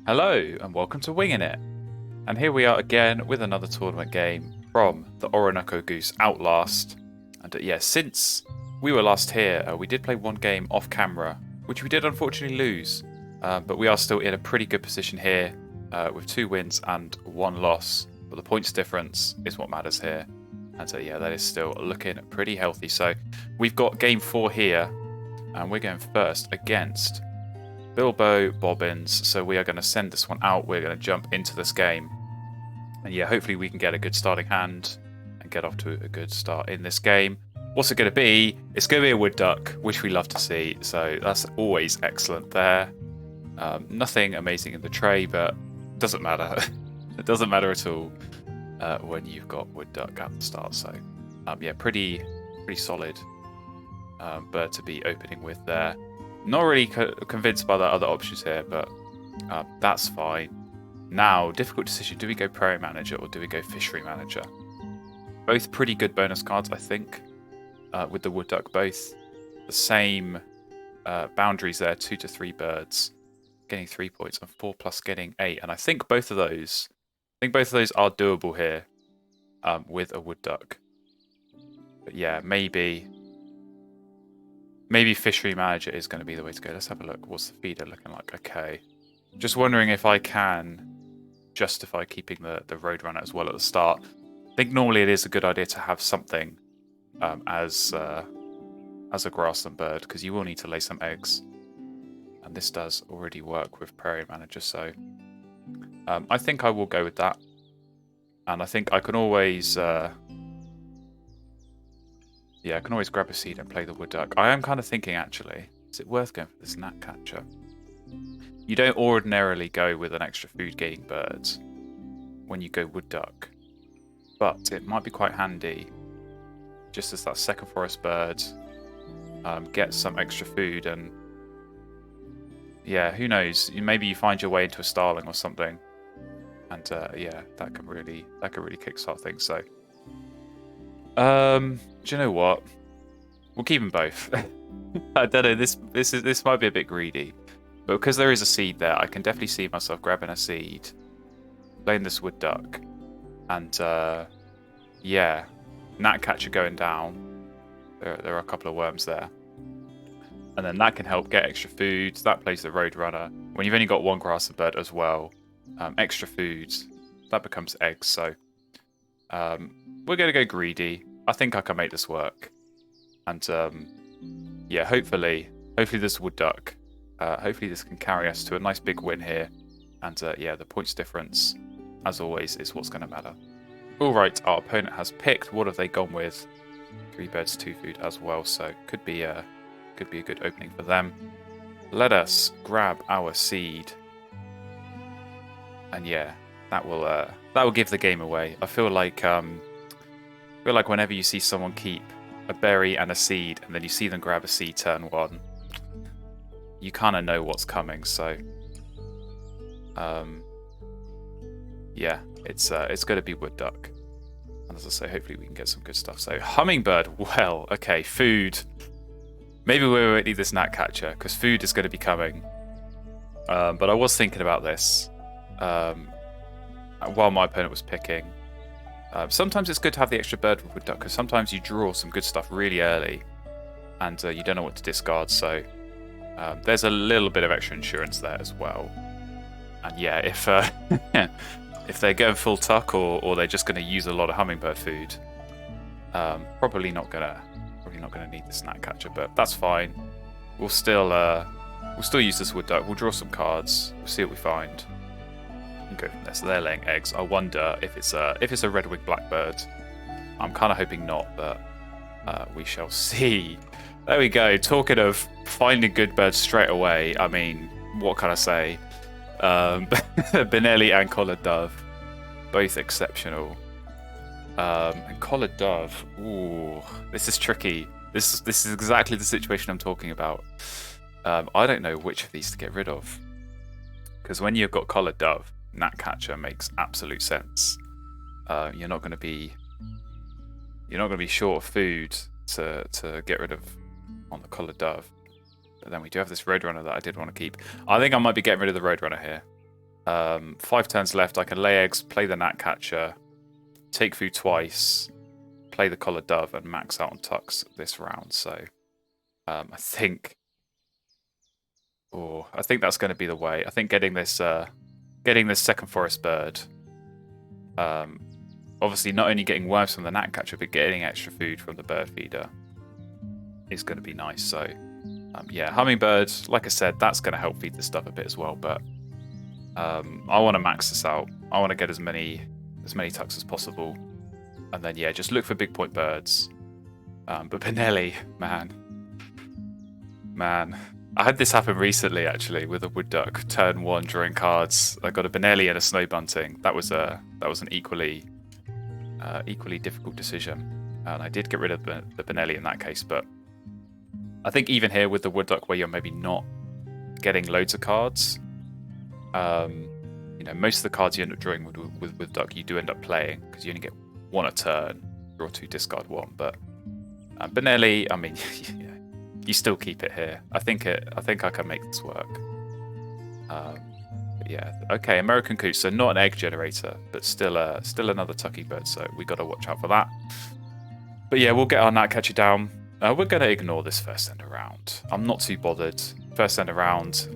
Hello and welcome to Wingin It. And here we are again with another tournament game from the Orinoco Goose Outlast. And yeah, since we were last here, we did play one game off camera, which we did unfortunately lose. But we are still in a pretty good position here with 2 wins and 1 loss. But the points difference is what matters here. And so yeah, that is still looking pretty healthy. So we've got game 4 here, and we're going first against Bilbo Bobbins. So we are going to send this one out. We're going to jump into this game. And yeah, hopefully we can get a good starting hand and get off to a good start in this game. What's it going to be? It's going to be a wood duck, which we love to see. So that's always excellent there. Nothing amazing in the tray, but it doesn't matter. It doesn't matter at all when you've got wood duck at the start. So yeah, pretty solid bird to be opening with there. Not really convinced by the other options here, but that's fine. Now, difficult decision. Do we go Prairie Manager or do we go Fishery Manager? Both pretty good bonus cards, I think, with the Wood Duck. Both the same boundaries there, 2 to 3 birds, getting 3 points, and 4 plus getting 8. And I think both of those are doable here with a Wood Duck. But yeah, maybe Fishery Manager is going to be the way to go. Let's have a look. What's the feeder looking like? Okay. Just wondering if I can justify keeping the Roadrunner as well at the start. I think normally it is a good idea to have something as a grassland bird, because you will need to lay some eggs. And this does already work with Prairie Manager, so I think I will go with that. And I think I can always... yeah, I can always grab a seed and play the wood duck. I am kind of thinking, actually, is it worth going for this gnatcatcher? You don't ordinarily go with an extra food getting bird when you go wood duck, but it might be quite handy just as that second forest bird gets some extra food. And yeah, who knows, maybe you find your way into a starling or something, and yeah, that can really kickstart things. So do you know what? We'll keep them both. I don't know. This might be a bit greedy, but because there is a seed there, I can definitely see myself grabbing a seed, playing this wood duck, and yeah, gnatcatcher going down. There are a couple of worms there, and then that can help get extra food. That plays the Roadrunner. When you've only got one grassland bird as well, extra food that becomes eggs. So we're going to go greedy. I think I can make this work. And yeah, hopefully this wood duck, hopefully this can carry us to a nice big win here. And yeah, the points difference, as always, is what's going to matter. All right, our opponent has picked. What have they gone with? 3 birds, 2 food as well. So could be a good opening for them. Let us grab our seed. And yeah, that will give the game away. I feel like whenever you see someone keep a berry and a seed, and then you see them grab a seed turn 1, you kind of know what's coming. So yeah, it's going to be wood duck. And as I say, hopefully we can get some good stuff. So hummingbird, well, okay, food. Maybe we won't need this gnatcatcher because food is going to be coming. But I was thinking about this while my opponent was picking. Sometimes it's good to have the extra bird with wood duck, because sometimes you draw some good stuff really early and you don't know what to discard. So there's a little bit of extra insurance there as well. And yeah, if they're going full tuck or they're just going to use a lot of hummingbird food, probably not gonna need this gnatcatcher, but that's fine. We'll still use this wood duck. We'll draw some cards. We'll see what we find. And go from there. So they're laying eggs. I wonder if it's a red-winged blackbird. I'm kind of hoping not, but we shall see. There we go. Talking of finding good birds straight away, I mean, what can I say? Benelli and collared dove, both exceptional. And collared dove, ooh, this is tricky. This is exactly the situation I'm talking about. I don't know which of these to get rid of, because when you've got collared dove, gnatcatcher makes absolute sense. You're not going to be short of food to get rid of on the collared dove. But then we do have this Roadrunner that I did want to keep. I think I might be getting rid of the Roadrunner here. 5 turns left. I can lay eggs, play the gnatcatcher, take food twice, play the collared dove, and max out on tucks this round. So I think that's going to be the way. I think getting this second forest bird, obviously not only getting worms from the gnatcatcher, but getting extra food from the bird feeder is going to be nice. So yeah, hummingbird, like I said, that's going to help feed the stuff a bit as well. But I want to max this out. I want to get as many tucks as possible, and then yeah, just look for big point birds. But Benelli, man, I had this happen recently actually with a wood duck. Turn 1 drawing cards. I got a Benelli and a snow bunting. That was an equally difficult decision, and I did get rid of the Benelli in that case. But I think even here with the wood duck, where you're maybe not getting loads of cards, most of the cards you end up drawing with duck, you do end up playing because you only get 1 a turn, draw 2, discard 1. But Benelli, I mean, yeah, you still keep it here. I think I can make this work. But yeah, okay, American Coot, so not an egg generator, but still another tucking bird. So we got to watch out for that. But yeah, we'll get our gnatcatcher down. We're going to ignore this first end around. I'm not too bothered. First end around,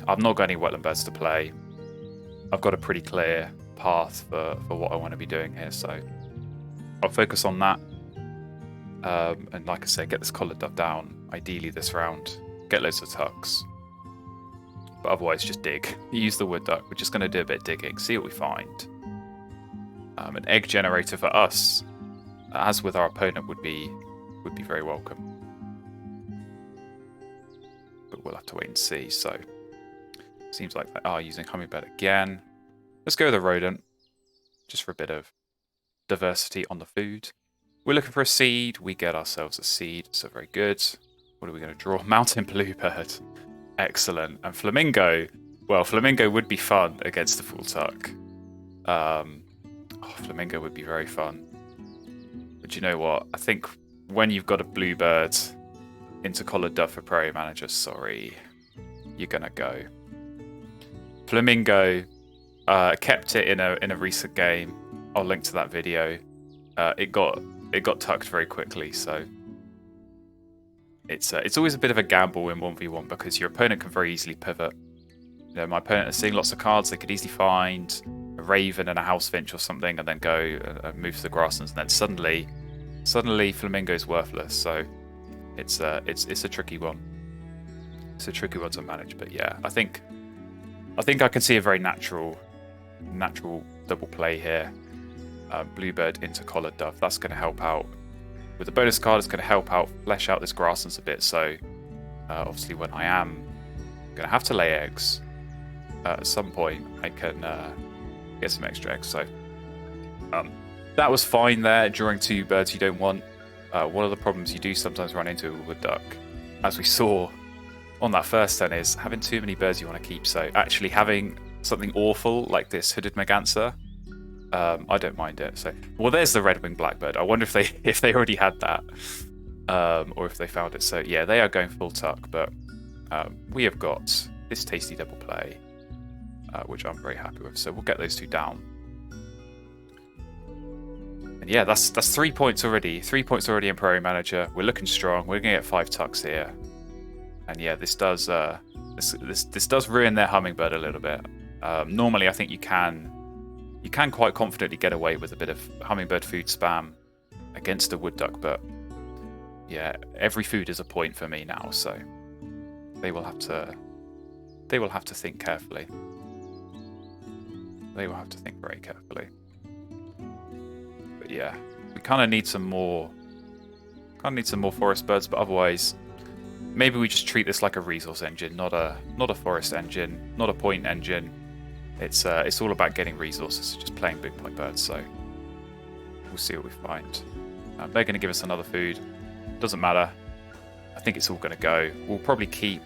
I've not got any wetland birds to play. I've got a pretty clear path for what I want to be doing here, so I'll focus on that. And like I say, get this collared dove down, ideally this round. Get loads of tucks. But otherwise, just dig. Use the wood duck. We're just going to do a bit of digging, see what we find. An egg generator for us, as with our opponent, would be very welcome. But we'll have to wait and see. So seems like they are using hummingbird again. Let's go with a rodent, just for a bit of diversity on the food. We're looking for a seed. We get ourselves a seed, so very good. What are we going to draw? Mountain bluebird. Excellent. And flamingo. Well, flamingo would be fun against the full tuck. Flamingo would be very fun. But you know what? I think when you've got a bluebird into collared dove for prairie manager, sorry, you're going to go. Flamingo kept it in a recent game. I'll link to that video. It got tucked very quickly, so it's always a bit of a gamble in 1v1 because your opponent can very easily pivot. You know, my opponent is seeing lots of cards. They could easily find a raven and a house finch or something, and then go and move to the grasslands, and then suddenly Flamingo's worthless. So it's a tricky one. It's a tricky one to manage, but yeah, I think I can see a very natural double play here. Bluebird into collared dove. That's going to help out. With the bonus card, it's going to help out, flesh out this grasslands a bit. So obviously when I am going to have to lay eggs, at some point I can get some extra eggs. So that was fine there. Drawing 2 birds you don't want. One of the problems you do sometimes run into with wood duck, as we saw on that first turn, is having too many birds you want to keep. So actually having something awful like this hooded merganser, I don't mind it. So, well, there's the red-winged blackbird. I wonder if they already had that, or if they found it. So yeah, they are going full tuck, but we have got this tasty double play, which I'm very happy with. So we'll get those 2 down. And yeah, that's 3 points already. 3 points already in Prairie Manager. We're looking strong. We're gonna get 5 tucks here. And yeah, this does ruin their hummingbird a little bit. Normally, I think you can quite confidently get away with a bit of hummingbird food spam against a wood duck, but yeah, every food is a point for me now, so they will have to think carefully. They will have to think very carefully. But yeah, we kind of need some more forest birds, but otherwise maybe we just treat this like a resource engine, not a forest engine, not a point engine. It's all about getting resources, just playing big point birds. So we'll see what we find. They're going to give us another food. Doesn't matter. I think it's all going to go. We'll probably keep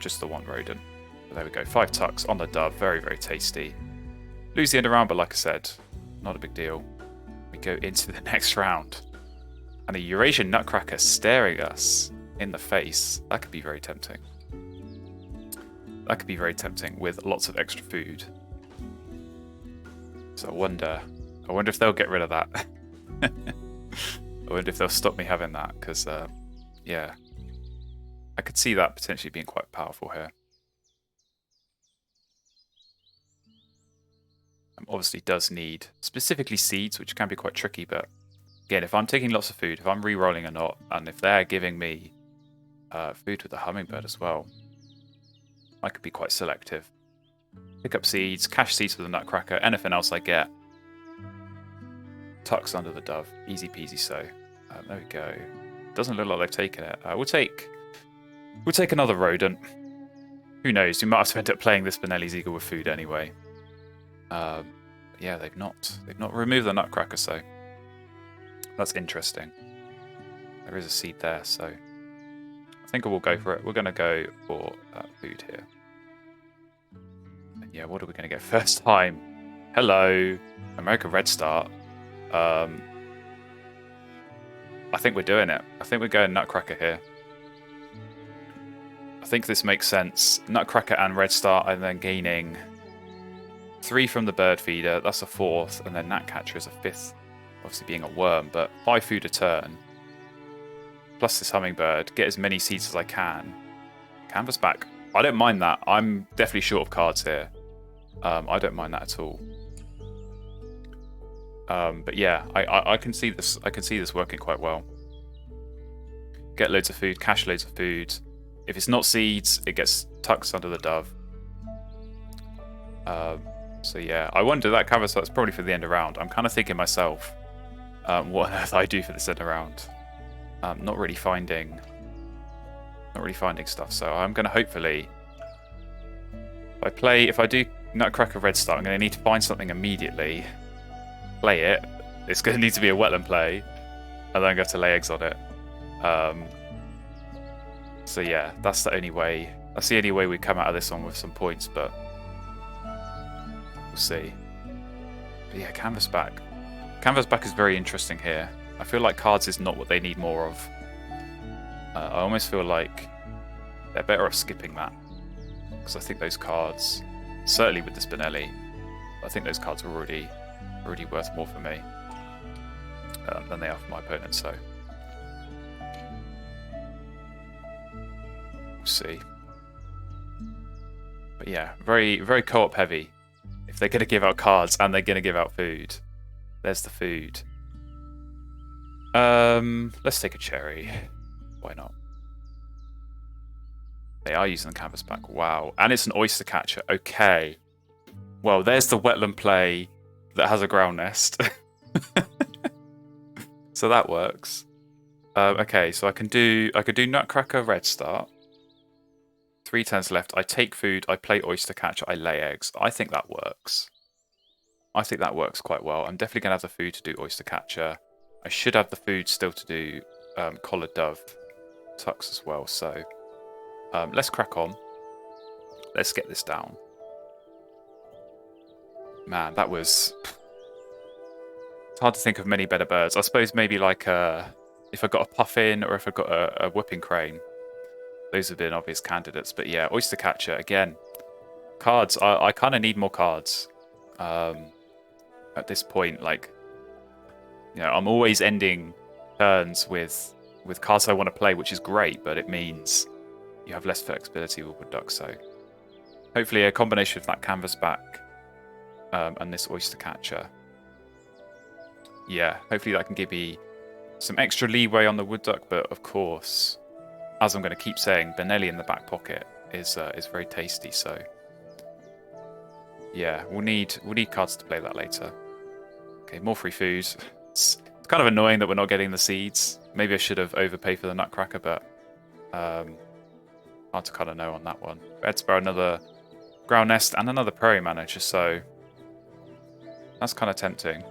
just the 1 rodent. But there we go. 5 tucks on the dove. Very, very tasty. Lose the end around, but like I said, not a big deal. We go into the next round, and a Eurasian nutcracker staring us in the face. That could be very tempting. That could be very tempting with lots of extra food. So I wonder if they'll get rid of that. I wonder if they'll stop me having that, because, yeah. I could see that potentially being quite powerful here. Obviously does need specifically seeds, which can be quite tricky, but again, if I'm taking lots of food, if I'm re-rolling or not, and if they're giving me food with the hummingbird as well, I could be quite selective. Pick up seeds, cache seeds for the nutcracker, anything else I get, tucks under the dove. Easy peasy so. There we go. Doesn't look like they've taken it. We'll take another rodent. Who knows? You might have to end up playing this Benelli's eagle with food anyway. Yeah, they've not removed the nutcracker, so that's interesting. There is a seed there, so I think we'll go for it. We're going to go for food here. And yeah, what are we going to get first time? Hello, American Red Star. I think we're doing it. I think we're going nutcracker here. I think this makes sense. Nutcracker and Red Star, and then gaining 3 from the bird feeder. That's a 4th, and then Gnatcatcher is a 5th. Obviously being a worm, but 5 food a turn. Plus this hummingbird. Get as many seeds as I can. Canvas back. I don't mind that. I'm definitely short of cards here. I don't mind that at all. But yeah, I can see this. I can see this working quite well. Get loads of food. Cache loads of food. If it's not seeds, it gets tucked under the dove. So yeah, I wonder that canvas that's probably for the end of round. I'm kind of thinking myself, what on earth I do for this end of round. Not really finding stuff. So I'm going to hopefully, if I do Nutcracker Red Star, I'm going to need to find something immediately. Play it. It's going to need to be a wetland play, and then I'm going to lay eggs on it. So yeah, that's the only way. That's the only way we come out of this one with some points, but we'll see. But yeah, canvas back. Canvas back is very interesting here. I feel like cards is not what they need more of. I almost feel like they're better off skipping that, because I think those cards, certainly with the Spinelli, I think those cards are already worth more for me than they are for my opponent. So we'll see. But yeah, very very co-op heavy. If they're going to give out cards and they're going to give out food, there's the food. Let's take a cherry. Why not? They are using the canvas back. Wow. And it's an oyster catcher. Okay. Well, there's the wetland play that has a ground nest. So that works. Okay, so I could do Nutcracker Red Star. 3 turns left. I take food. I play oyster catcher. I lay eggs. I think that works. I think that works quite well. I'm definitely going to have the food to do oyster catcher. I should have the food still to do collared dove tucks as well. So let's crack on. Let's get this down. Man, that was... It's hard to think of many better birds. I suppose maybe like if I got a puffin or if I got a whooping crane. Those have been obvious candidates. But yeah, oyster catcher, again. Cards, I kind of need more cards. At this point, like, you know, I'm always ending turns with cards I want to play, which is great, but it means you have less flexibility with wood duck. So hopefully a combination of that canvas back and this oyster catcher. Yeah, hopefully that can give me some extra leeway on the wood duck, but of course, as I'm going to keep saying, Benelli in the back pocket is very tasty. So yeah, we'll need cards to play that later. Okay, more free food. It's kind of annoying that we're not getting the seeds. Maybe I should have overpaid for the nutcracker, but hard to kind of know on that one. Red Sparrow, another ground nest, and another prairie manager, so that's kind of tempting.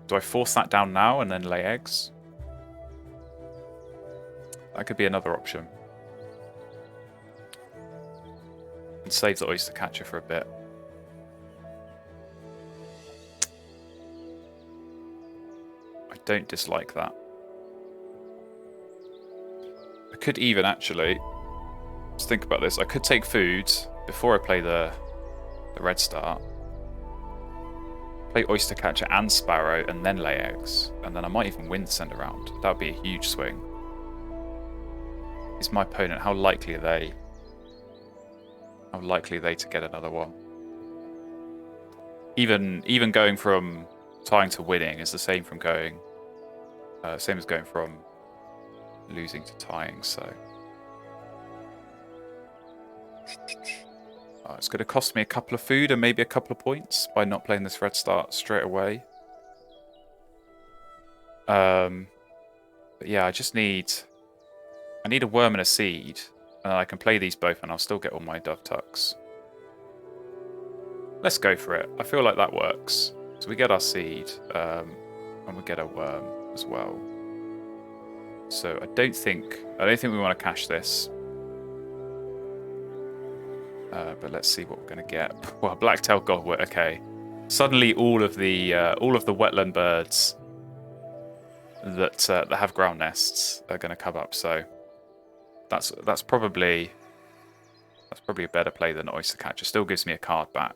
Do I force that down now and then lay eggs? That could be another option. And save the oyster catcher for a bit. I don't dislike that. could even actually, let's think about this. I could take food before I play the red start. Play oyster catcher and sparrow, and then lay eggs, and then I might even win the send around. That would be a huge swing. Is my opponent? How likely are they? How likely are they to get another one? Even going from tying to winning is the same from going, same as going from losing to tying. So it's going to cost me a couple of food and maybe a couple of points by not playing this red start straight away. But yeah, I need a worm and a seed, and I can play these both, and I'll still get all my dove tucks. Let's go for it. I feel like that works. So we get our seed, and we get a worm as well. So I don't think we want to cash this. But let's see what we're going to get. Well, black-tailed godwit. Okay. Suddenly, all of the wetland birds that have ground nests are going to come up. So that's probably a better play than oyster catcher. Still gives me a card back,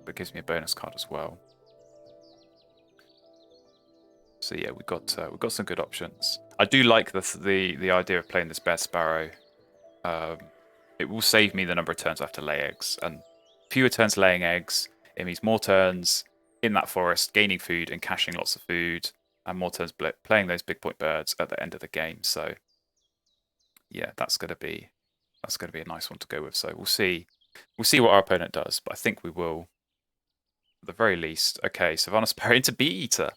but gives me a bonus card as well. So yeah, we've got some good options. I do like the idea of playing this bear sparrow. It will save me the number of turns I have to lay eggs, and fewer turns laying eggs, it means more turns in that forest, gaining food and caching lots of food, and more turns playing those big point birds at the end of the game. So yeah, that's gonna be a nice one to go with. So we'll see what our opponent does, but I think we will, at the very least. Okay, Savannah Sparrow into Bee Eater.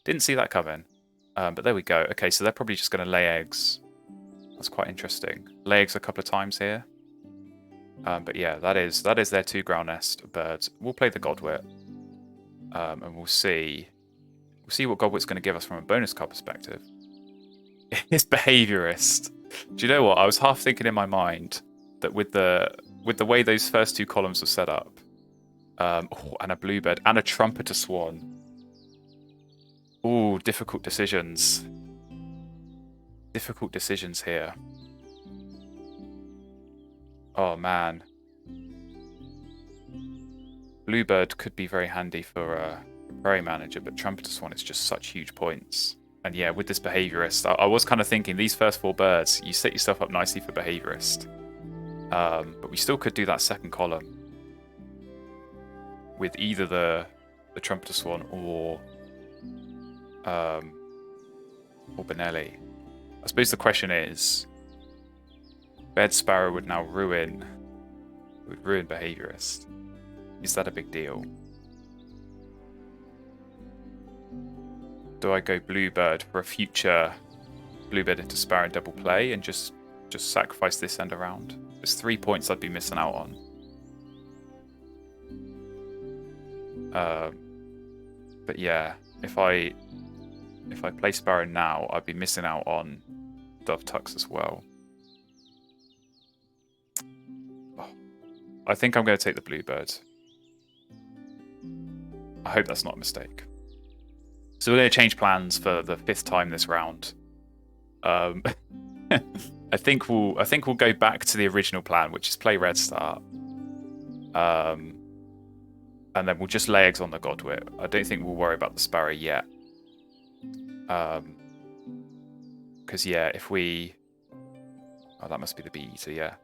Didn't see that coming, but there we go. Okay, so they're probably just going to lay eggs. That's quite interesting. Lay eggs a couple of times here. But yeah, that is their 2 ground nest birds. We'll play the godwit, and we'll see what godwit's going to give us from a bonus card perspective. It's behaviorist. Do you know what? I was half thinking in my mind that with the way those first 2 columns were set up, and a bluebird and a trumpeter swan. Ooh, difficult decisions. Difficult decisions here. Oh man. Bluebird could be very handy for a prairie manager, but trumpeter swan is just such huge points. And yeah, with this behaviorist, I was kind of thinking these first 4 birds, you set yourself up nicely for behaviorist. But we still could do that second column with either the trumpeter swan or Benelli. I suppose the question is, Bed Sparrow would now ruin behaviorist. Is that a big deal? Do I go Bluebird for a future Bluebird into Sparrow and double play and just sacrifice this end around? There's 3 points I'd be missing out on. But yeah, if I play Sparrow now, I'd be missing out on Dove Tucks as well. Oh, I think I'm going to take the Bluebird. I hope that's not a mistake. So we're going to change plans for the 5th time this round. I think we'll go back to the original plan, which is play red start. And then we'll just lay eggs on the godwit. I don't think we'll worry about the sparrow yet. Because yeah, if we... Oh, that must be the bee eater, yeah.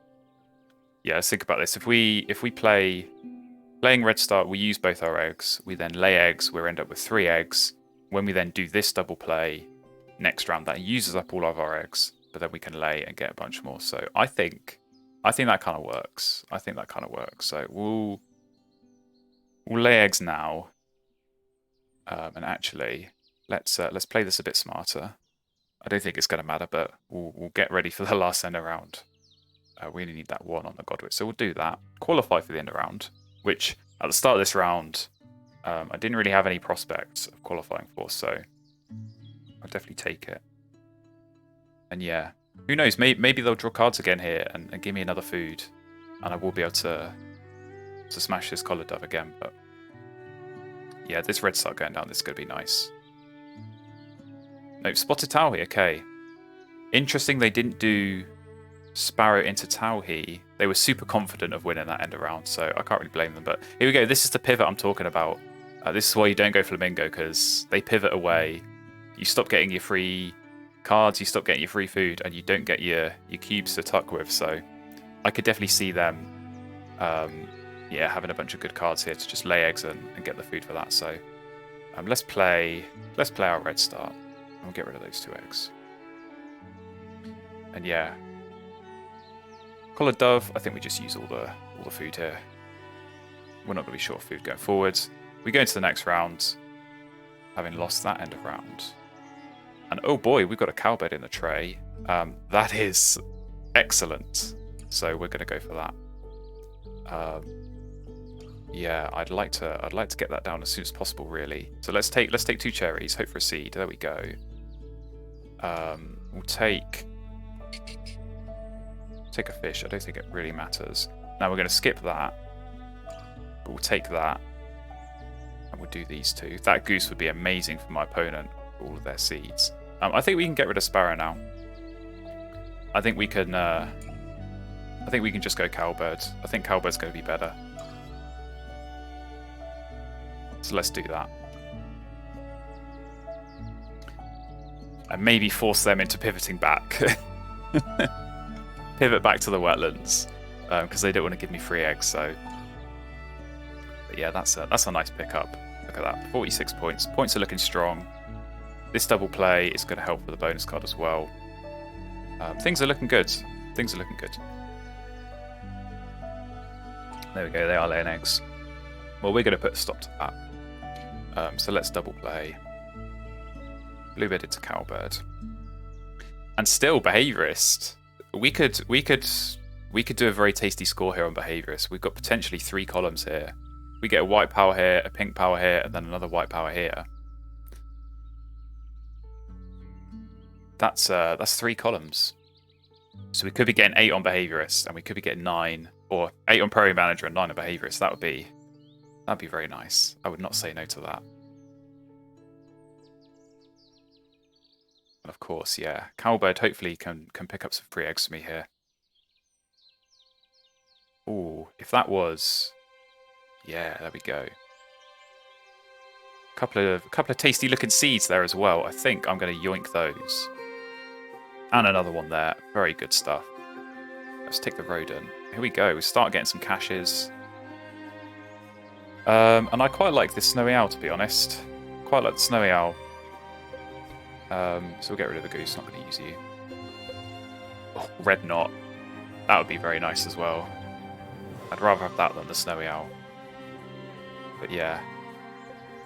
Yeah, let's think about this. If we playing red start, we use both our eggs. We then lay eggs. We end up with 3 eggs. When we then do this double play next round, that uses up all of our eggs, but then we can lay and get a bunch more. So I think that kind of works. So we'll lay eggs now, and actually let's play this a bit smarter. I don't think it's going to matter, but we'll get ready for the last end around. We only need that 1 on the godwit, so we'll do that. Qualify for the end around, which at the start of this round, I didn't really have any prospects of qualifying for, so I'll definitely take it. And yeah, who knows? Maybe they'll draw cards again here and give me another food, and I will be able to smash this collared dove again. But yeah, this red start going down, this is going to be nice. Nope, spotted Towie, okay. Interesting they didn't do Sparrow into Tauhi. They were super confident of winning that end of round, so I can't really blame them. But here we go. This is the pivot I'm talking about. This is why you don't go Flamingo, because they pivot away. You stop getting your free cards, you stop getting your free food, and you don't get your cubes to tuck with. So I could definitely see them, having a bunch of good cards here to just lay eggs and get the food for that. So let's play our red start, and we'll get rid of those 2 eggs. And yeah, Collared Dove. I think we just use all the food here. We're not going to be short of food going forwards. We go into the next round, having lost that end of round. And oh boy, we've got a cowbed in the tray. That is excellent. So we're going to go for that. Yeah, I'd like to get that down as soon as possible, really. So let's take 2 cherries. Hope for a seed. There we go. We'll take a fish. I don't think it really matters. Now we're going to skip that. But we'll take that. And we'll do these 2. That goose would be amazing for my opponent, all of their seeds. I think we can get rid of Sparrow now. I think we can just go Cowbird. I think Cowbird's going to be better. So let's do that. And maybe force them into pivoting back. Pivot back to the wetlands. Because they don't want to give me free eggs, so... But yeah, that's a nice pickup. Look at that, 46 points. Points are looking strong. This double play is going to help with the bonus card as well. Things are looking good. Things are looking good. There we go, they are laying eggs. Well, we're going to put a stop to that. So let's double play. Bluebird into Cowbird. And still, Behaviorist. We could do a very tasty score here on Behaviorist. We've got potentially 3 columns here. We get a white power here, a pink power here, and then another white power here. That's 3 columns. So we could be getting 8 on Behaviorist, and we could be getting 9, or 8 on Prairie Manager and 9 on Behaviorist. That'd be very nice. I would not say no to that. And of course, yeah, Cowbird hopefully can pick up some free eggs for me here. Ooh, if that was... Yeah, there we go. Couple of tasty looking seeds there as well. I think I'm going to yoink those. And another one there. Very good stuff. Let's take the rodent. Here we go. We start getting some caches. And I quite like this snowy owl, to be honest. Quite like the snowy owl. So we'll get rid of the goose. Not going to use you. Oh, red knot. That would be very nice as well. I'd rather have that than the snowy owl. But yeah,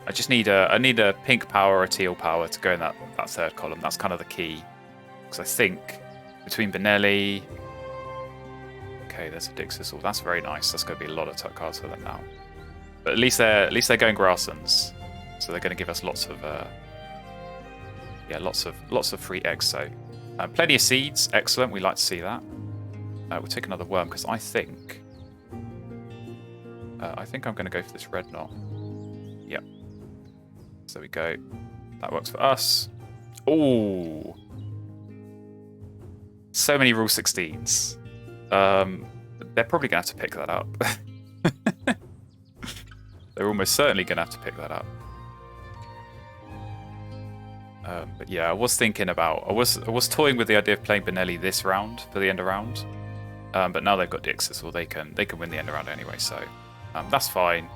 I just need a pink power or a teal power to go in that 3rd column. That's kind of the key, because I think between Benelli, okay, there's a Dixisal. That's very nice. That's going to be a lot of tuck cards for them now. But at least they're going Grasslands, so they're going to give us lots of free eggs. So plenty of seeds, excellent. We like to see that. We'll take another worm because I think I'm going to go for this red knot. Yep. So there we go. That works for us. Oh, so many Rule 16s. They're probably going to have to pick that up. They're almost certainly going to have to pick that up. But yeah, I was thinking about... I was toying with the idea of playing Benelli this round for the end of round. But now they've got Dixis, or they can win the end of round anyway, so... that's fine.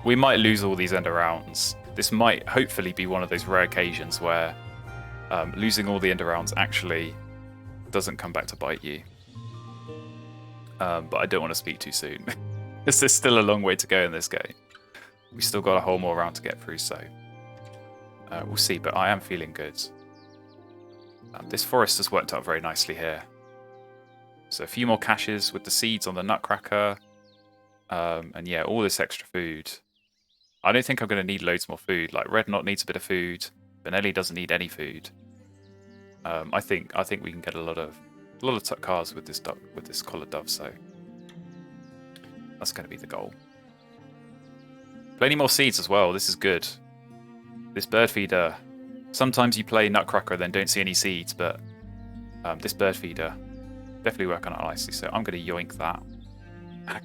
We might lose all these end of rounds. This might hopefully be one of those rare occasions where losing all the end of rounds actually doesn't come back to bite you. But I don't want to speak too soon. There's still a long way to go in this game. We still got a whole more round to get through, so we'll see. But I am feeling good. This forest has worked out very nicely here. So a few more caches with the seeds on the Nutcracker. And yeah, all this extra food. I don't think I'm going to need loads more food. Like Red Knot needs a bit of food. Benelli doesn't need any food. I think we can get a lot of tuck cars with this collared dove. So that's going to be the goal. Plenty more seeds as well. This is good. This bird feeder. Sometimes you play Nutcracker and then don't see any seeds, but this bird feeder Definitely work on it nicely, so I'm going to yoink that.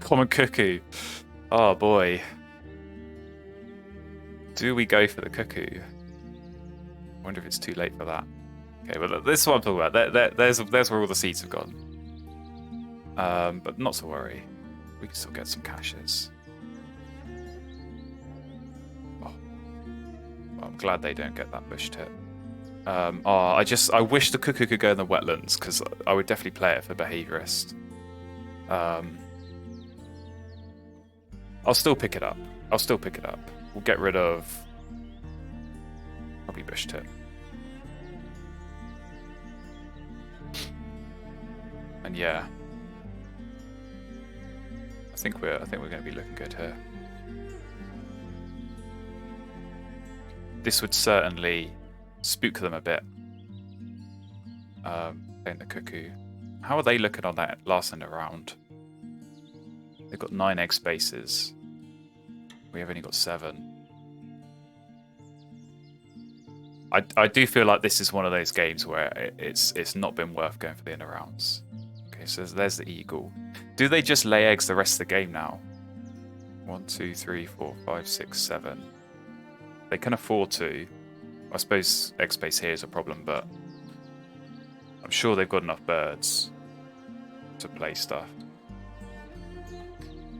Common cuckoo. Oh boy. Do we go for the cuckoo? I wonder if it's too late for that. Okay, well, this is what I'm talking about. There's where all the seeds have gone. But not to worry. We can still get some caches. Oh. Well, I'm glad they don't get that bush tip. I wish the cuckoo could go in the wetlands, because I would definitely play it for behaviorist. I'll still pick it up. We'll get rid of probably bush tip. And yeah, I think we're going to be looking good here. This would certainly spook them a bit. Playing the cuckoo. How are they looking on that last end around? They've got 9 egg spaces. We have only got 7. I do feel like this is one of those games where it's not been worth going for the end rounds. Okay, so there's the eagle. Do they just lay eggs the rest of the game now? 1, 2, 3, 4, 5, 6, 7. They can afford to. I suppose egg space here is a problem, but I'm sure they've got enough birds to play stuff.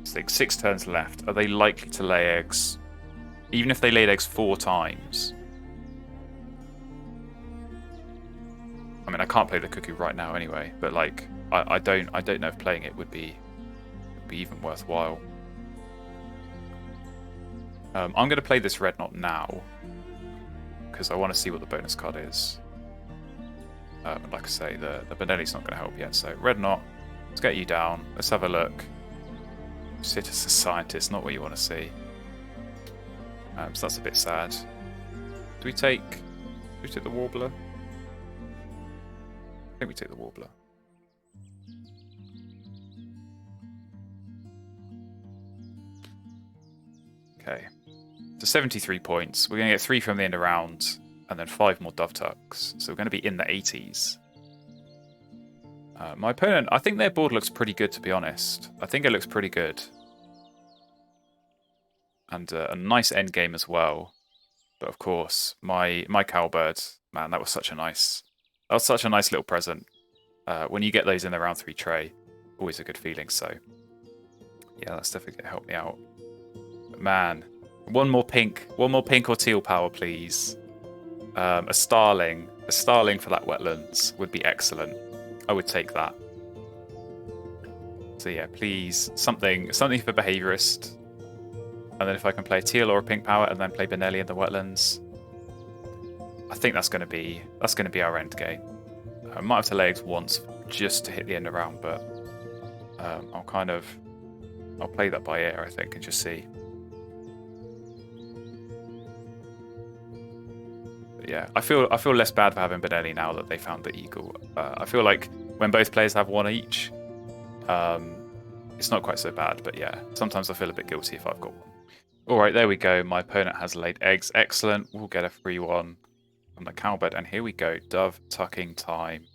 So 6 turns left. Are they likely to lay eggs? Even if they laid eggs 4 times. I mean, I can't play the cuckoo right now anyway, but like, I don't know if playing it would be even worthwhile. I'm going to play this red knot now because I want to see what the bonus card is. Like I say, the Benelli's not going to help yet. So red knot, let's get you down. Let's have a look. Sit as a scientist, not what you want to see. So that's a bit sad. Do we take the warbler? I think we take the warbler. Okay. So 73 points. We're going to get 3 from the end of round, and then 5 more dove tucks. So we're going to be in the 80s. My opponent, I think their board looks pretty good, to be honest. I think it looks pretty good. And a nice end game as well. But of course, my cowbird, man, that was such a nice little present. When you get those in the round 3 tray, always a good feeling. So yeah, that's definitely going to help me out. But man, one more pink or teal power, please. A starling for that wetlands would be excellent. I would take that. So yeah, please, something for behaviorist. And then if I can play a teal or a pink power and then play Benelli in the wetlands, I think that's going to be our end game. I might have to lay eggs once just to hit the end of round, but I'll play that by ear, I think, and just see. But yeah, I feel less bad for having Benelli now that they found the eagle. I feel like when both players have 1 each, it's not quite so bad. But yeah, sometimes I feel a bit guilty if I've got 1. All right, there we go. My opponent has laid eggs. Excellent. We'll get a free one from the cowbird, and here we go. Dove tucking time.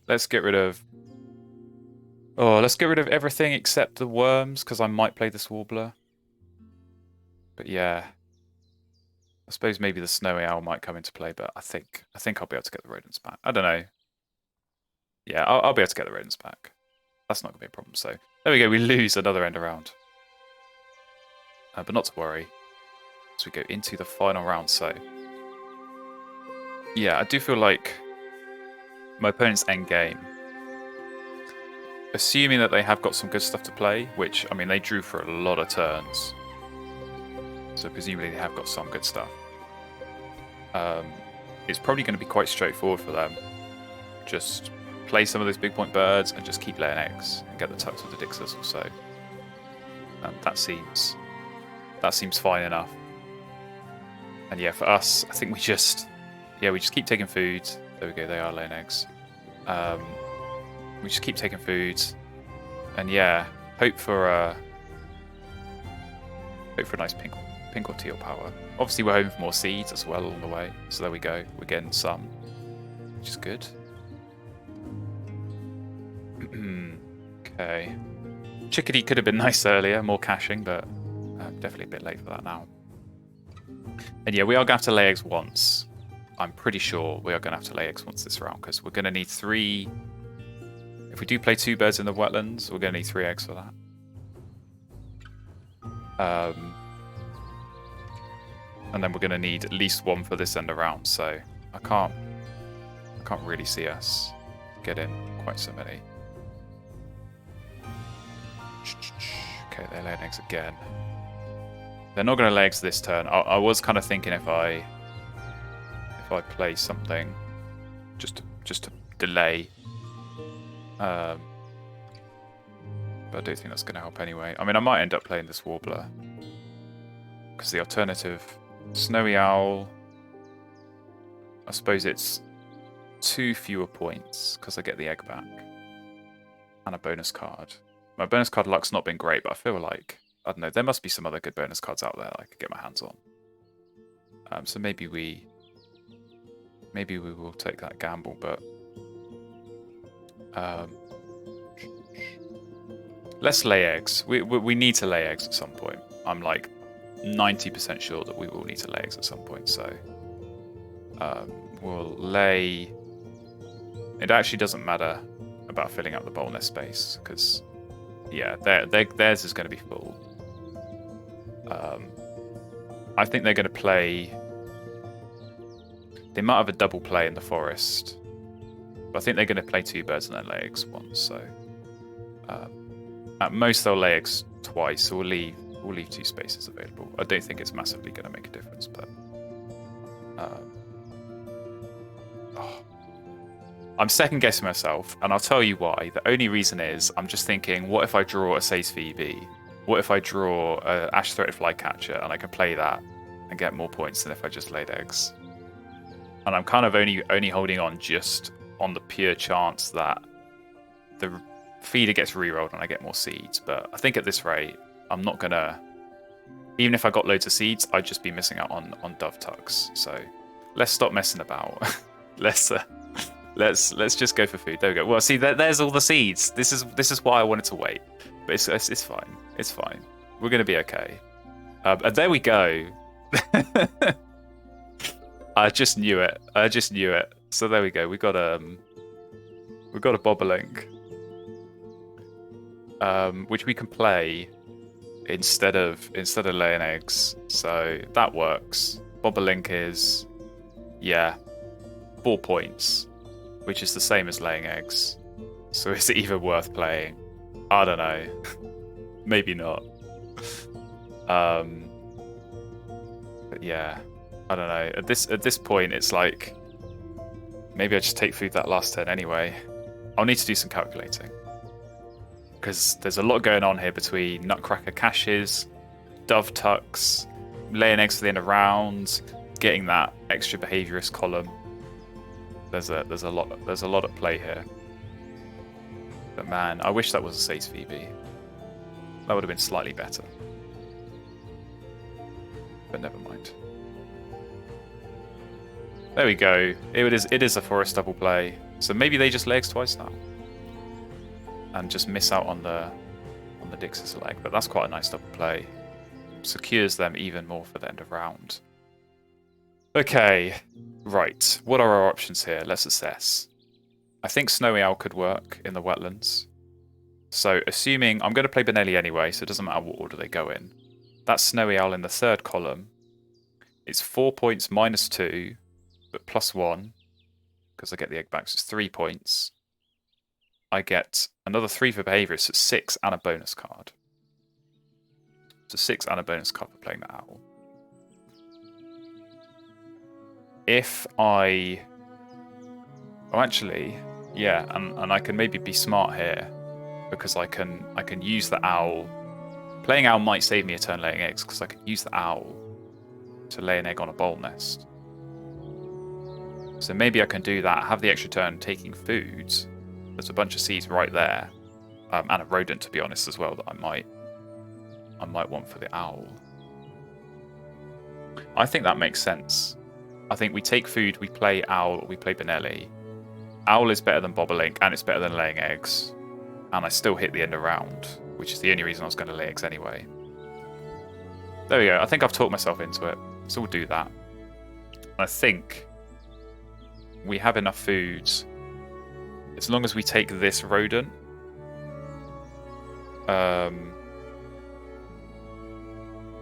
Let's get rid of everything except the worms, because I might play this warbler. But yeah, I suppose maybe the snowy owl might come into play, but I think I'll be able to get the rodents back. I don't know. Yeah, I'll be able to get the rodents back. That's not gonna be a problem. So there we go. We lose another end around, but not to worry as we go into the final round. So yeah, I do feel like my opponent's end game, assuming that they have got some good stuff to play, which, I mean, they drew for a lot of turns, so presumably they have got some good stuff. It's probably going to be quite straightforward for them. Just play some of those big point birds and just keep laying eggs and get the tucks with the dixers or so. That seems fine enough. And yeah, for us, I think we just keep taking food. There we go, they are laying eggs. We just keep taking food, and yeah, hope for a nice pink or teal power. Obviously, we're hoping for more seeds as well along the way. So there we go, we're getting some, which is good. Okay. Chickadee could have been nice earlier, more caching, but definitely a bit late for that now. And yeah, we are going to have to lay eggs once. I'm pretty sure we are going to have to lay eggs once this round, because we're going to need 3... If we do play 2 birds in the wetlands, we're going to need 3 eggs for that. And then we're going to need at least 1 for this end of round, so I can't really see us getting quite so many. Okay, they're laying eggs again. They're not going to lay eggs this turn. I was kind of thinking if I play something just to delay, but I don't think that's going to help anyway. I mean, I might end up playing this warbler because the alternative, snowy owl, I suppose it's 2 fewer points because I get the egg back and a bonus card. My bonus card luck's not been great, but I feel like, I don't know, there must be some other good bonus cards out there that I could get my hands on. So maybe we will take that gamble, but let's lay eggs. We need to lay eggs at some point. I'm like 90% sure that we will need to lay eggs at some point, so we'll lay... It actually doesn't matter about filling up the bowl nest space, because yeah, theirs is going to be full. I think they're going to play... They might have a double play in the forest, but I think they're going to play 2 birds and then lay eggs once, so at most they'll lay eggs twice, so we'll leave 2 spaces available. I don't think it's massively going to make a difference, but I'm second guessing myself, and I'll tell you why. The only reason is I'm just thinking, what if I draw a Sace VB? What if I draw a Ash-threated Flycatcher and I can play that and get more points than if I just laid eggs? And I'm kind of only holding on just on the pure chance that the feeder gets rerolled and I get more seeds. But I think at this rate, I'm not gonna... Even if I got loads of seeds, I'd just be missing out on Dove Tucks. So let's stop messing about. Let's just go for food. There we go. Well, see, there's all the seeds. This is why I wanted to wait. But it's fine. It's fine. We're gonna be okay. And there we go. I just knew it. So there we go. We got a Bobolink, which we can play instead of laying eggs. So that works. Bobolink is 4 points, which is the same as laying eggs. So is it even worth playing? I don't know. Maybe not. But yeah, I don't know. At this point, it's like maybe I just take food that last turn anyway. I'll need to do some calculating because there's a lot going on here between Nutcracker caches, Dove Tucks, laying eggs for the end of rounds, getting that extra behaviorist column. There's a lot at play here. But man, I wish that was a Sace VB. That would have been slightly better. But never mind. There we go. It is a forest double play. So maybe they just lay eggs twice now. And just miss out on the Dix's leg. But that's quite a nice double play. Secures them even more for the end of round. Okay. Right. What are our options here? Let's assess. I think Snowy Owl could work in the wetlands. So assuming... I'm going to play Benelli anyway, so it doesn't matter what order they go in. That's Snowy Owl in the 3rd column. It's 4 points -2, but +1, because I get the egg back, so it's 3 points. I get another 3 for behaviour, so it's 6 and a bonus card. So 6 and a bonus card for playing the owl. If I... Oh, actually, yeah, and I can maybe be smart here, because I can use the owl. Playing owl might save me a turn laying eggs, because I can use the owl to lay an egg on a bowl nest. So maybe I can do that, have the extra turn taking food. There's a bunch of seeds right there, and a rodent, to be honest, as well, that I might want for the owl. I think that makes sense. I think we take food, we play owl, we play Benelli. Owl is better than Bobolink, and it's better than laying eggs. and I still hit the end of round, which is the only reason I was going to lay eggs anyway. There we go. I think I've talked myself into it, so we'll do that. I think we have enough food as long as we take this rodent.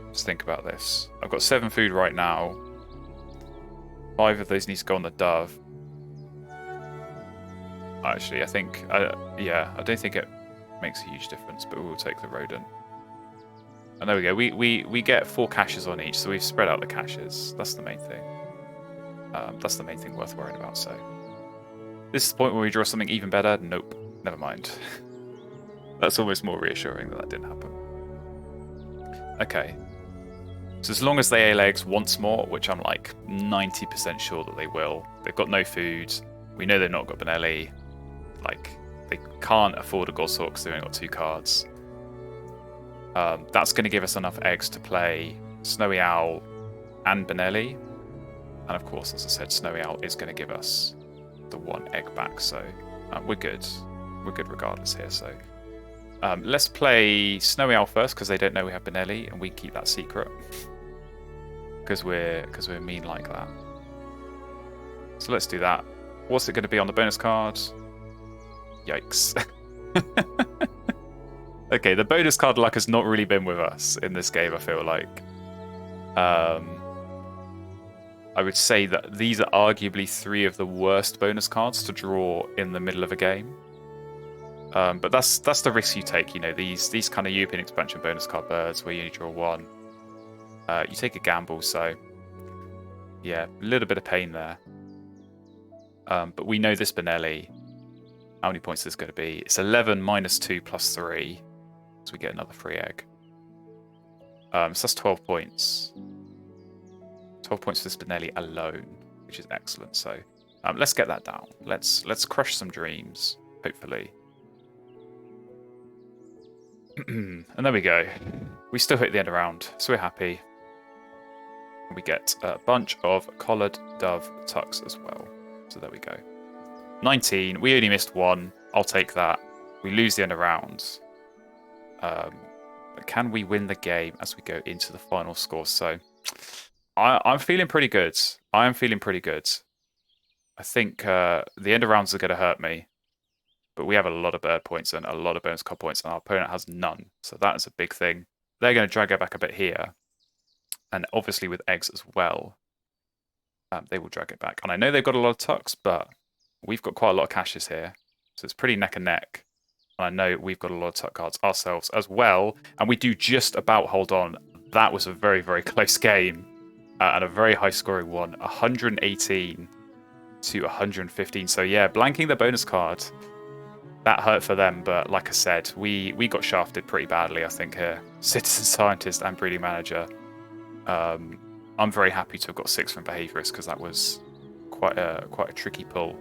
Let's think about this. I've got 7 food right now. 5 of those need to go on the dove. Actually, I think, yeah, I don't think it makes a huge difference, but we'll take the rodent. And there we go. We get 4 caches on each, so we've spread out the caches. That's the main thing. That's the main thing worth worrying about. So this is the point where we draw something even better. Nope, never mind. That's almost more reassuring that didn't happen. Okay. So as long as they lay eggs once more, which I'm like 90% sure that they will. They've got no food. We know they've not got Benelli. Like, they can't afford a Goshawk because they've only got 2 cards. That's going to give us enough eggs to play Snowy Owl and Benelli. And of course, as I said, Snowy Owl is going to give us the 1 egg back. So we're good. We're good regardless here. So let's play Snowy Owl first because they don't know we have Benelli, and we keep that secret because we're mean like that. So let's do that. What's it going to be on the bonus card? Yikes. Okay, the bonus card luck has not really been with us in this game, I feel like. I would say that these are arguably 3 of the worst bonus cards to draw in the middle of a game. But that's the risk you take, you know, these kind of European expansion bonus card birds where you only draw 1. You take a gamble, so yeah, a little bit of pain there. But we know this Benelli. How many points is this going to be? It's 11 minus 2 plus 3. So we get another free egg. So that's 12 points. 12 points for this Benelli alone, which is excellent. So let's get that down. Let's crush some dreams, hopefully. And there we go. We still hit the end of round, so we're happy. We get a bunch of collared dove tucks as well. So there we go. 19. We only missed 1. I'll take that. We lose the end of round. But can we win the game as we go into the final score? So I'm feeling pretty good. I am feeling pretty good. I think the end of rounds are going to hurt me. But we have a lot of bird points and a lot of bonus card points, and our opponent has none. So that is a big thing. They're going to drag it back a bit here. And obviously with eggs as well, they will drag it back. And I know they've got a lot of tucks, but we've got quite a lot of caches here. So it's pretty neck and neck. And I know we've got a lot of tuck cards ourselves as well. And we do just about hold on. That was a very, very close game. And a very high scoring one. 118 to 115. So yeah, blanking the bonus card. That hurt for them, but like I said, we got shafted pretty badly, I think, here. Citizen Scientist and Breeding Manager. I'm very happy to have got 6 from Behaviorist because that was quite a tricky pull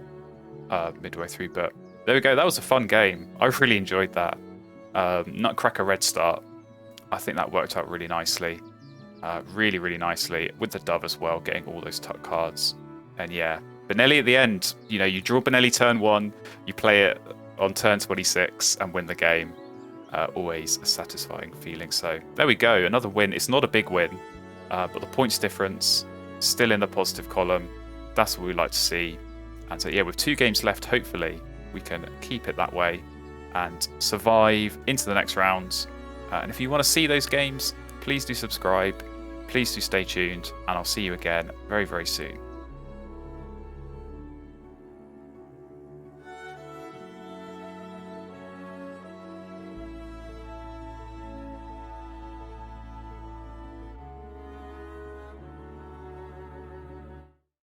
midway through. But there we go. That was a fun game. I really enjoyed that. Nutcracker Red Start. I think that worked out really nicely. Really, really nicely. With the dove as well, getting all those tuck cards. And yeah, Benelli at the end. You know, you draw Benelli turn 1, you play it on turn 26 and win the game. Always a satisfying feeling. So there we go. Another win. It's not a big win. But the points difference still in the positive column. That's what we like to see. And so yeah, with 2 games left, hopefully we can keep it that way and survive into the next rounds. And if you want to see those games, please do subscribe. Please do stay tuned, and I'll see you again very, very soon.